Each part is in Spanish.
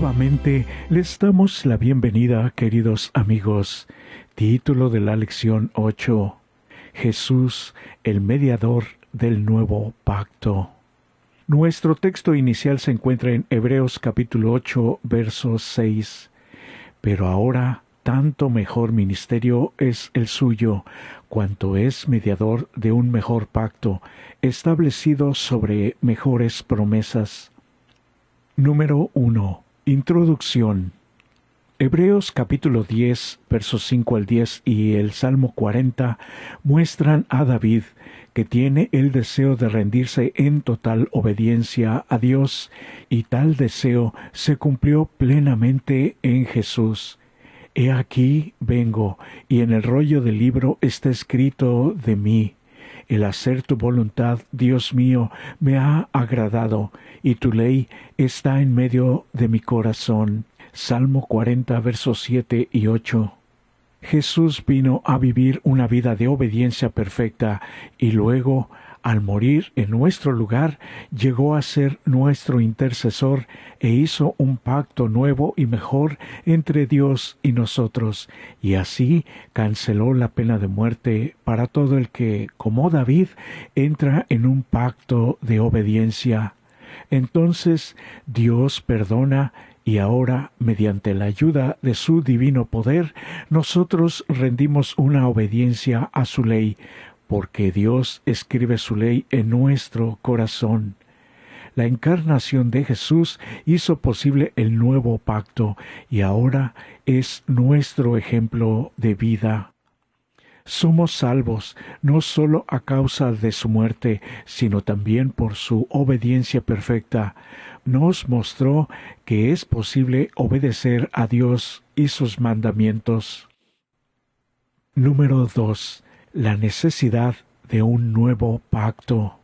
Nuevamente les damos la bienvenida, queridos amigos. Título de la lección 8. Jesús, el mediador del nuevo pacto. Nuestro texto inicial se encuentra en Hebreos capítulo 8, verso 6. Pero ahora, tanto mejor ministerio es el suyo, cuanto es mediador de un mejor pacto, establecido sobre mejores promesas. Número 1. Introducción. Hebreos capítulo 10, versos 5 al 10 y el Salmo 40 muestran a David que tiene el deseo de rendirse en total obediencia a Dios, y tal deseo se cumplió plenamente en Jesús. He aquí vengo, y en el rollo del libro está escrito de mí: el hacer tu voluntad, Dios mío, me ha agradado, y tu ley está en medio de mi corazón. Salmo 40, versos 7 y 8. Jesús vino a vivir una vida de obediencia perfecta, y luego, al morir en nuestro lugar, llegó a ser nuestro intercesor e hizo un pacto nuevo y mejor entre Dios y nosotros, y así canceló la pena de muerte para todo el que, como David, entra en un pacto de obediencia. Entonces Dios perdona, y ahora, mediante la ayuda de su divino poder, nosotros rendimos una obediencia a su ley, porque Dios escribe su ley en nuestro corazón. La encarnación de Jesús hizo posible el nuevo pacto, y ahora es nuestro ejemplo de vida. Somos salvos no solo a causa de su muerte, sino también por su obediencia perfecta. Nos mostró que es posible obedecer a Dios y sus mandamientos. Número 2. La necesidad de un nuevo pacto.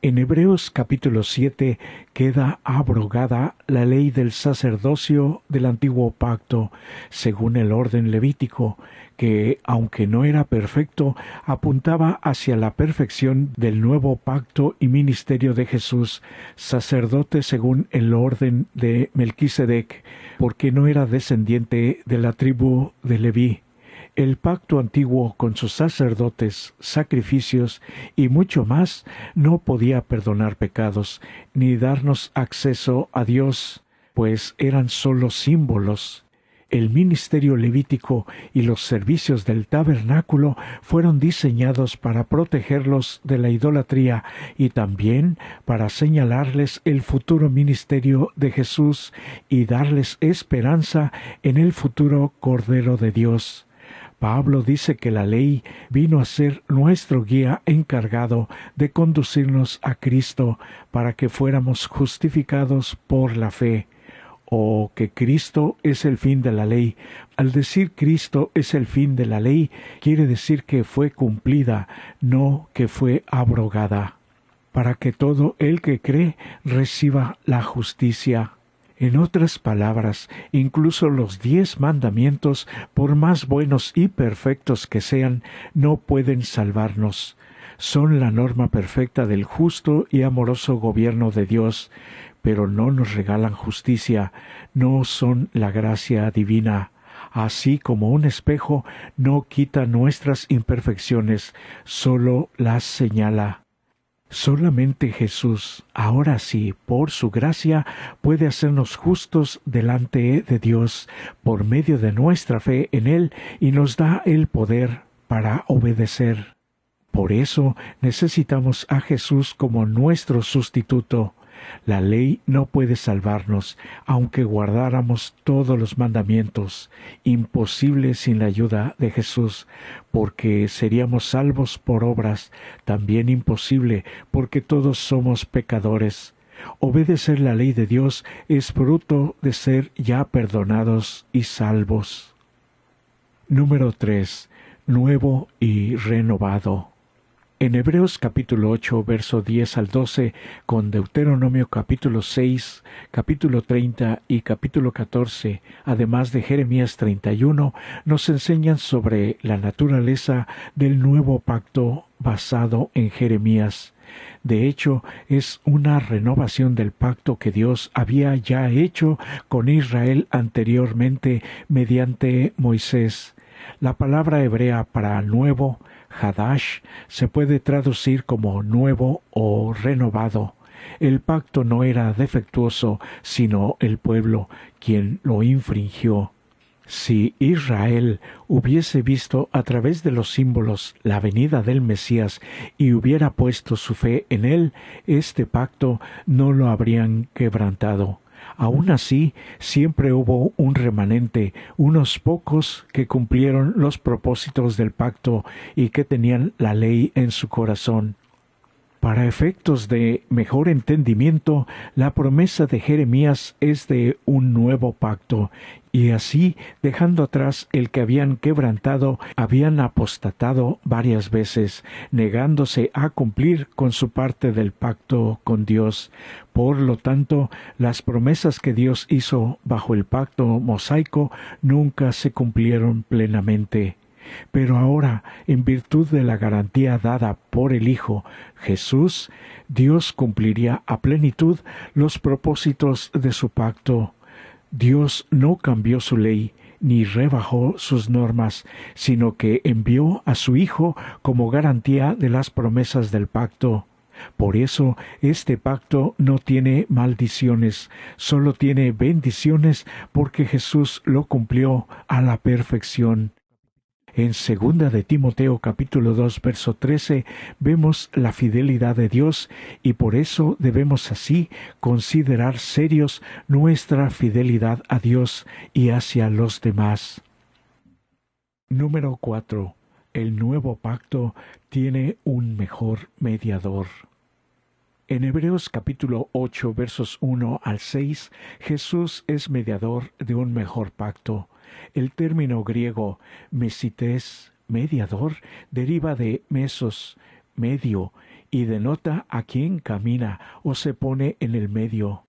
En Hebreos capítulo 7 queda abrogada la ley del sacerdocio del antiguo pacto, según el orden levítico, que, aunque no era perfecto, apuntaba hacia la perfección del nuevo pacto y ministerio de Jesús, sacerdote según el orden de Melquisedec, porque no era descendiente de la tribu de Leví. El pacto antiguo, con sus sacerdotes, sacrificios y mucho más, no podía perdonar pecados ni darnos acceso a Dios, pues eran sólo símbolos. El ministerio levítico y los servicios del tabernáculo fueron diseñados para protegerlos de la idolatría y también para señalarles el futuro ministerio de Jesús y darles esperanza en el futuro Cordero de Dios. Pablo dice que la ley vino a ser nuestro guía encargado de conducirnos a Cristo para que fuéramos justificados por la fe, o que Cristo es el fin de la ley. Al decir Cristo es el fin de la ley, quiere decir que fue cumplida, no que fue abrogada, para que todo el que cree reciba la justicia. En otras palabras, incluso los 10 mandamientos, por más buenos y perfectos que sean, no pueden salvarnos. Son la norma perfecta del justo y amoroso gobierno de Dios, pero no nos regalan justicia, no son la gracia divina. Así como un espejo no quita nuestras imperfecciones, solo las señala. Solamente Jesús, ahora sí, por su gracia, puede hacernos justos delante de Dios por medio de nuestra fe en Él y nos da el poder para obedecer. Por eso necesitamos a Jesús como nuestro sustituto. La ley no puede salvarnos, aunque guardáramos todos los mandamientos. Imposible sin la ayuda de Jesús, porque seríamos salvos por obras. También imposible, porque todos somos pecadores. Obedecer la ley de Dios es fruto de ser ya perdonados y salvos. Número 3. Nuevo y renovado. En Hebreos capítulo 8, verso 10 al 12, con Deuteronomio capítulo 6, capítulo 30 y capítulo 14, además de Jeremías 31, nos enseñan sobre la naturaleza del nuevo pacto basado en Jeremías. De hecho, es una renovación del pacto que Dios había ya hecho con Israel anteriormente mediante Moisés. La palabra hebrea para nuevo, Hadash, se puede traducir como nuevo o renovado. El pacto no era defectuoso, sino el pueblo quien lo infringió. Si Israel hubiese visto a través de los símbolos la venida del Mesías y hubiera puesto su fe en él, este pacto no lo habrían quebrantado. Aun así, siempre hubo un remanente, unos pocos que cumplieron los propósitos del pacto y que tenían la ley en su corazón. Para efectos de mejor entendimiento, la promesa de Jeremías es de un nuevo pacto, y así, dejando atrás el que habían quebrantado, habían apostatado varias veces, negándose a cumplir con su parte del pacto con Dios. Por lo tanto, las promesas que Dios hizo bajo el pacto mosaico nunca se cumplieron plenamente. Pero ahora, en virtud de la garantía dada por el Hijo, Jesús, Dios cumpliría a plenitud los propósitos de su pacto. Dios no cambió su ley, ni rebajó sus normas, sino que envió a su Hijo como garantía de las promesas del pacto. Por eso, este pacto no tiene maldiciones, solo tiene bendiciones porque Jesús lo cumplió a la perfección. En 2 de Timoteo capítulo 2 verso 13 vemos la fidelidad de Dios y por eso debemos así considerar serios nuestra fidelidad a Dios y hacia los demás. Número 4. El nuevo pacto tiene un mejor mediador. En Hebreos capítulo 8 versos 1 al 6, Jesús es mediador de un mejor pacto. El término griego mesites, mediador, deriva de mesos, medio, y denota a quien camina o se pone en el medio.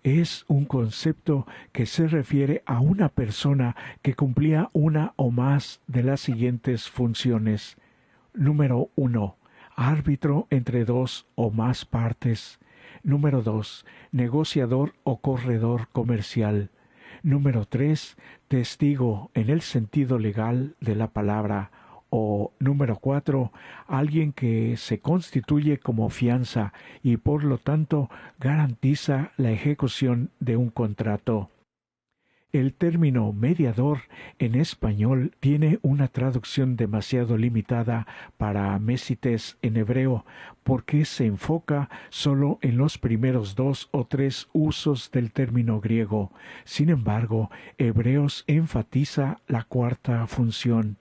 Es un concepto que se refiere a una persona que cumplía una o más de las siguientes funciones. Número 1. Árbitro entre dos o más partes. Número 2. Negociador o corredor comercial. Número 3. Testigo en el sentido legal de la palabra. O número 4. Alguien que se constituye como fianza y por lo tanto garantiza la ejecución de un contrato. El término mediador en español tiene una traducción demasiado limitada para mesites en hebreo porque se enfoca solo en los primeros 2 o 3 usos del término griego. Sin embargo, Hebreos enfatiza la cuarta función.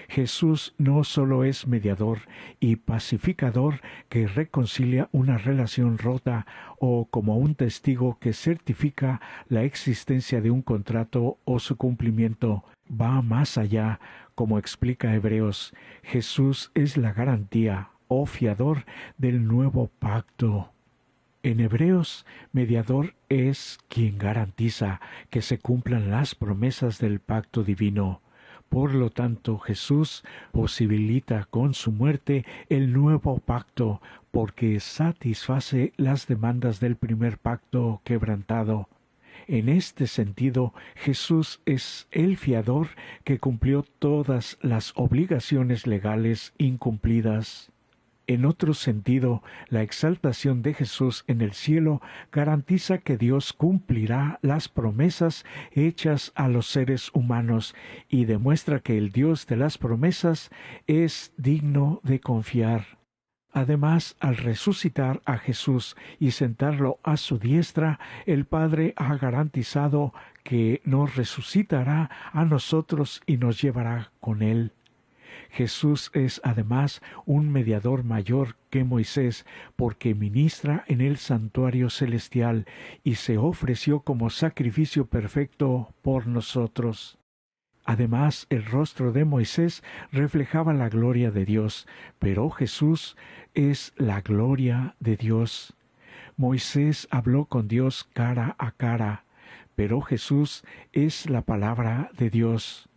Jesús no solo es mediador y pacificador que reconcilia una relación rota o como un testigo que certifica la existencia de un contrato o su cumplimiento, va más allá, como explica Hebreos. Jesús es la garantía o fiador del nuevo pacto. En Hebreos, mediador es quien garantiza que se cumplan las promesas del pacto divino. Por lo tanto, Jesús posibilita con su muerte el nuevo pacto, porque satisface las demandas del primer pacto quebrantado. En este sentido, Jesús es el fiador que cumplió todas las obligaciones legales incumplidas. En otro sentido, la exaltación de Jesús en el cielo garantiza que Dios cumplirá las promesas hechas a los seres humanos y demuestra que el Dios de las promesas es digno de confiar. Además, al resucitar a Jesús y sentarlo a su diestra, el Padre ha garantizado que nos resucitará a nosotros y nos llevará con Él. Jesús es además un mediador mayor que Moisés, porque ministra en el santuario celestial y se ofreció como sacrificio perfecto por nosotros. Además, el rostro de Moisés reflejaba la gloria de Dios, pero Jesús es la gloria de Dios. Moisés habló con Dios cara a cara, pero Jesús es la palabra de Dios.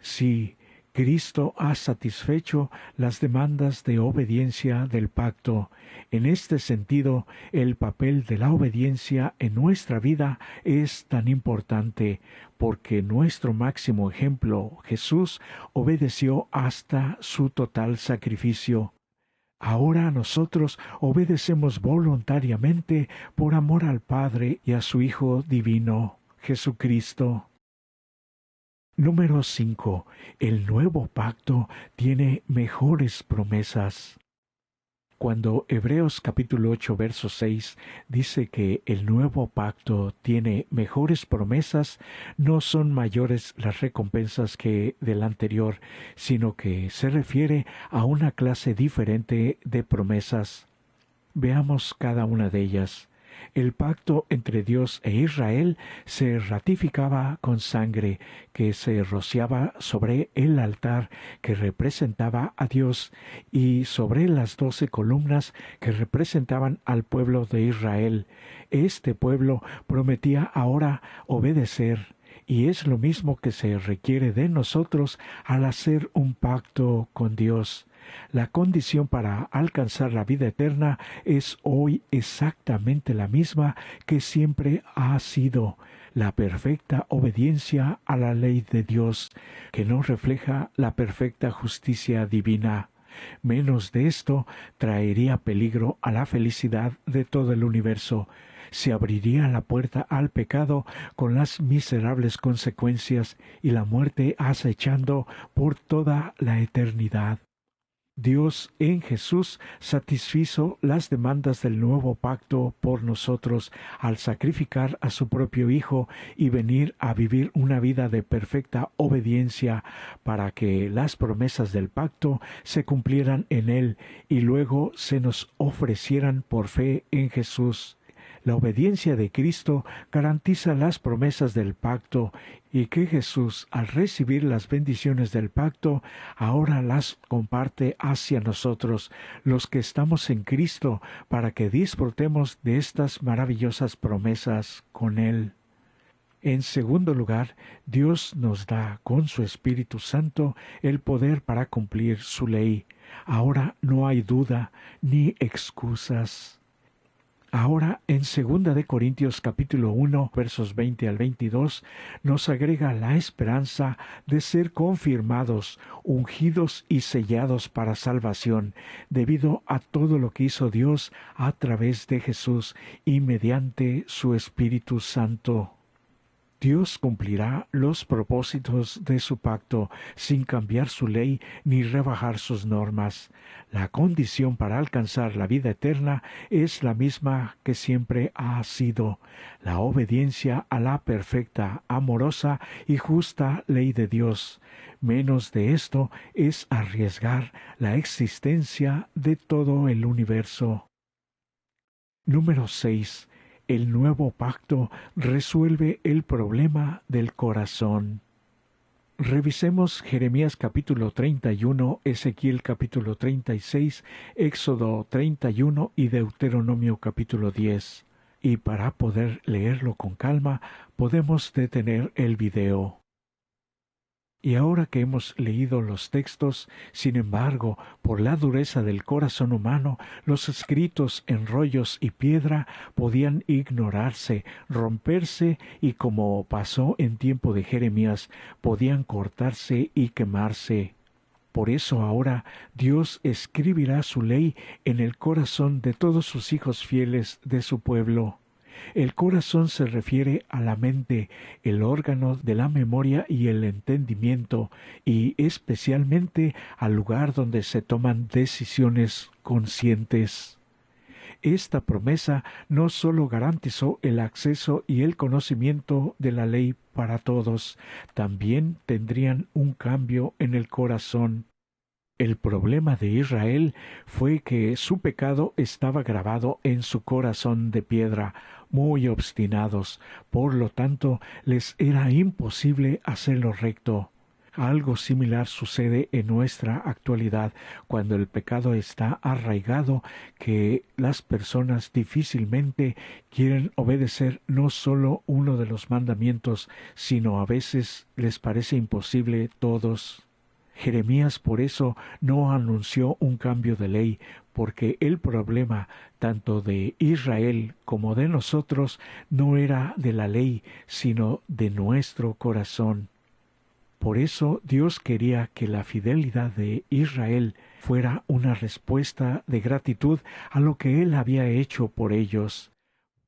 Sí, Cristo ha satisfecho las demandas de obediencia del pacto. En este sentido, el papel de la obediencia en nuestra vida es tan importante, porque nuestro máximo ejemplo, Jesús, obedeció hasta su total sacrificio. Ahora nosotros obedecemos voluntariamente por amor al Padre y a su Hijo divino, Jesucristo. Número 5. El nuevo pacto tiene mejores promesas. Cuando Hebreos capítulo 8 verso 6 dice que el nuevo pacto tiene mejores promesas, no son mayores las recompensas que del anterior, sino que se refiere a una clase diferente de promesas. Veamos cada una de ellas. El pacto entre Dios e Israel se ratificaba con sangre que se rociaba sobre el altar que representaba a Dios y sobre las 12 columnas que representaban al pueblo de Israel. Este pueblo prometía ahora obedecer, y es lo mismo que se requiere de nosotros al hacer un pacto con Dios. La condición para alcanzar la vida eterna es hoy exactamente la misma que siempre ha sido: la perfecta obediencia a la ley de Dios, que no refleja la perfecta justicia divina. Menos de esto traería peligro a la felicidad de todo el universo. Se abriría la puerta al pecado con las miserables consecuencias y la muerte acechando por toda la eternidad. Dios en Jesús satisfizo las demandas del nuevo pacto por nosotros al sacrificar a su propio Hijo y venir a vivir una vida de perfecta obediencia para que las promesas del pacto se cumplieran en Él y luego se nos ofrecieran por fe en Jesús. La obediencia de Cristo garantiza las promesas del pacto y que Jesús, al recibir las bendiciones del pacto, ahora las comparte hacia nosotros, los que estamos en Cristo, para que disfrutemos de estas maravillosas promesas con Él. En segundo lugar, Dios nos da con su Espíritu Santo el poder para cumplir su ley. Ahora no hay duda ni excusas. Ahora, en 2 de Corintios capítulo 1, versos 20 al 22, nos agrega la esperanza de ser confirmados, ungidos y sellados para salvación, debido a todo lo que hizo Dios a través de Jesús y mediante su Espíritu Santo. Dios cumplirá los propósitos de su pacto sin cambiar su ley ni rebajar sus normas. La condición para alcanzar la vida eterna es la misma que siempre ha sido: la obediencia a la perfecta, amorosa y justa ley de Dios. Menos de esto es arriesgar la existencia de todo el universo. Número 6. El nuevo pacto resuelve el problema del corazón. Revisemos Jeremías capítulo 31, Ezequiel capítulo 36, Éxodo 31 y Deuteronomio capítulo 10. Y para poder leerlo con calma, podemos detener el video. Y ahora que hemos leído los textos, sin embargo, por la dureza del corazón humano, los escritos en rollos y piedra podían ignorarse, romperse y, como pasó en tiempo de Jeremías, podían cortarse y quemarse. Por eso ahora Dios escribirá su ley en el corazón de todos sus hijos fieles de su pueblo. El corazón se refiere a la mente, el órgano de la memoria y el entendimiento, y especialmente al lugar donde se toman decisiones conscientes. Esta promesa no sólo garantizó el acceso y el conocimiento de la ley para todos, también tendrían un cambio en el corazón. El problema de Israel fue que su pecado estaba grabado en su corazón de piedra, muy obstinados, por lo tanto les era imposible hacerlo recto. Algo similar sucede en nuestra actualidad cuando el pecado está arraigado, que las personas difícilmente quieren obedecer no solo uno de los mandamientos, sino a veces les parece imposible todos. Jeremías por eso no anunció un cambio de ley, porque el problema tanto de Israel como de nosotros no era de la ley, sino de nuestro corazón. Por eso Dios quería que la fidelidad de Israel fuera una respuesta de gratitud a lo que Él había hecho por ellos.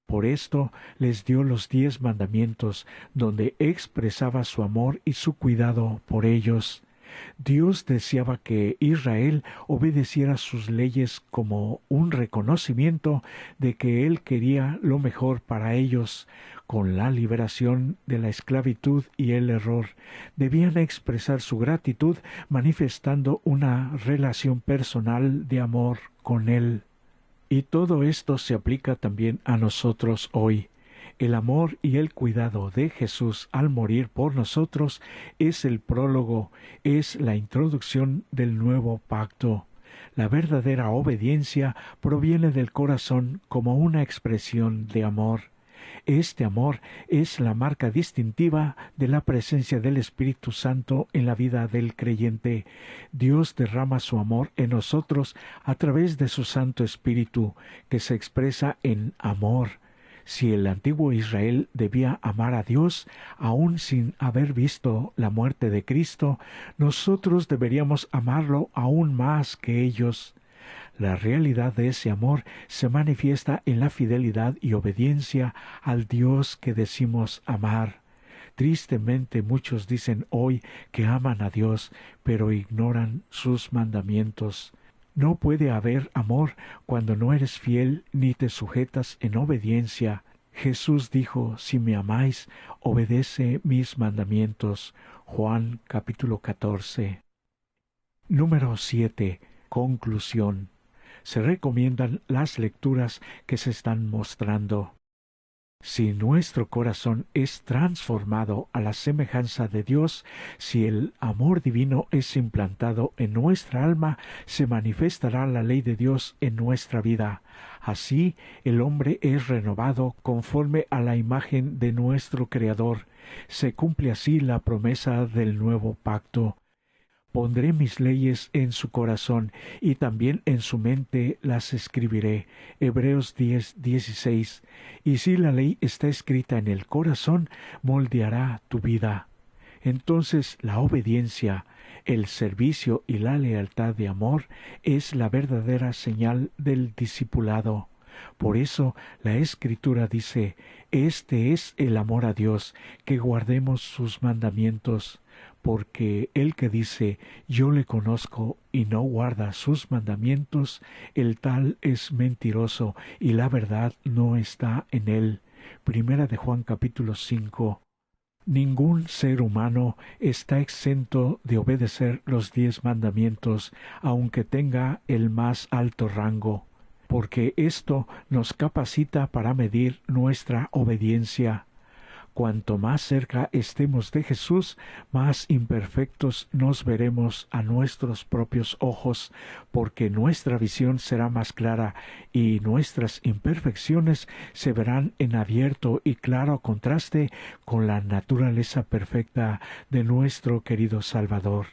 Por esto les dio los 10 mandamientos, donde expresaba su amor y su cuidado por ellos. Dios deseaba que Israel obedeciera sus leyes como un reconocimiento de que Él quería lo mejor para ellos. Con la liberación de la esclavitud y el error, debían expresar su gratitud manifestando una relación personal de amor con Él. Y todo esto se aplica también a nosotros hoy. El amor y el cuidado de Jesús al morir por nosotros es el prólogo, es la introducción del nuevo pacto. La verdadera obediencia proviene del corazón como una expresión de amor. Este amor es la marca distintiva de la presencia del Espíritu Santo en la vida del creyente. Dios derrama su amor en nosotros a través de su Santo Espíritu, que se expresa en amor. Si el antiguo Israel debía amar a Dios, aun sin haber visto la muerte de Cristo, nosotros deberíamos amarlo aún más que ellos. La realidad de ese amor se manifiesta en la fidelidad y obediencia al Dios que decimos amar. Tristemente muchos dicen hoy que aman a Dios, pero ignoran sus mandamientos. No puede haber amor cuando no eres fiel ni te sujetas en obediencia. Jesús dijo, si me amáis, obedece mis mandamientos. Juan capítulo 14. Número 7. Conclusión. Se recomiendan las lecturas que se están mostrando. Si nuestro corazón es transformado a la semejanza de Dios, si el amor divino es implantado en nuestra alma, se manifestará la ley de Dios en nuestra vida. Así, el hombre es renovado conforme a la imagen de nuestro Creador. Se cumple así la promesa del nuevo pacto. Pondré mis leyes en su corazón y también en su mente las escribiré. Hebreos 10:16. Y si la ley está escrita en el corazón, moldeará tu vida. Entonces la obediencia, el servicio y la lealtad de amor es la verdadera señal del discipulado. Por eso la Escritura dice, este es el amor a Dios, que guardemos sus mandamientos, porque el que dice, yo le conozco y no guarda sus mandamientos, el tal es mentiroso y la verdad no está en él. Primera de Juan capítulo 5. Ningún ser humano está exento de obedecer los 10 mandamientos, aunque tenga el más alto rango, porque esto nos capacita para medir nuestra obediencia. Cuanto más cerca estemos de Jesús, más imperfectos nos veremos a nuestros propios ojos, porque nuestra visión será más clara y nuestras imperfecciones se verán en abierto y claro contraste con la naturaleza perfecta de nuestro querido Salvador.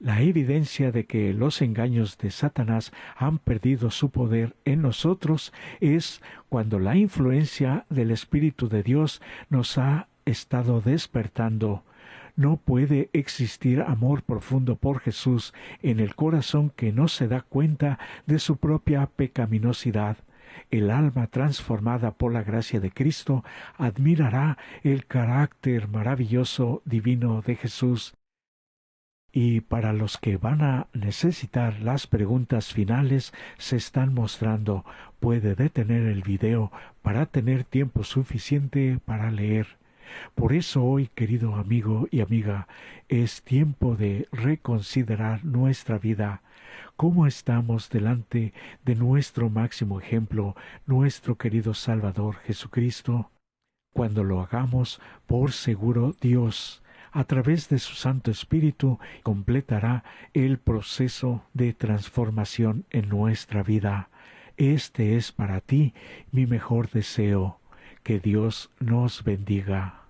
La evidencia de que los engaños de Satanás han perdido su poder en nosotros es cuando la influencia del Espíritu de Dios nos ha estado despertando. No puede existir amor profundo por Jesús en el corazón que no se da cuenta de su propia pecaminosidad. El alma transformada por la gracia de Cristo admirará el carácter maravilloso divino de Jesús. Y para los que van a necesitar las preguntas finales se están mostrando. Puede detener el video para tener tiempo suficiente para leer. Por eso hoy, querido amigo y amiga, es tiempo de reconsiderar nuestra vida. ¿Cómo estamos delante de nuestro máximo ejemplo, nuestro querido Salvador Jesucristo? Cuando lo hagamos, por seguro Dios, a través de su Santo Espíritu, completará el proceso de transformación en nuestra vida. Este es para ti mi mejor deseo. Que Dios nos bendiga.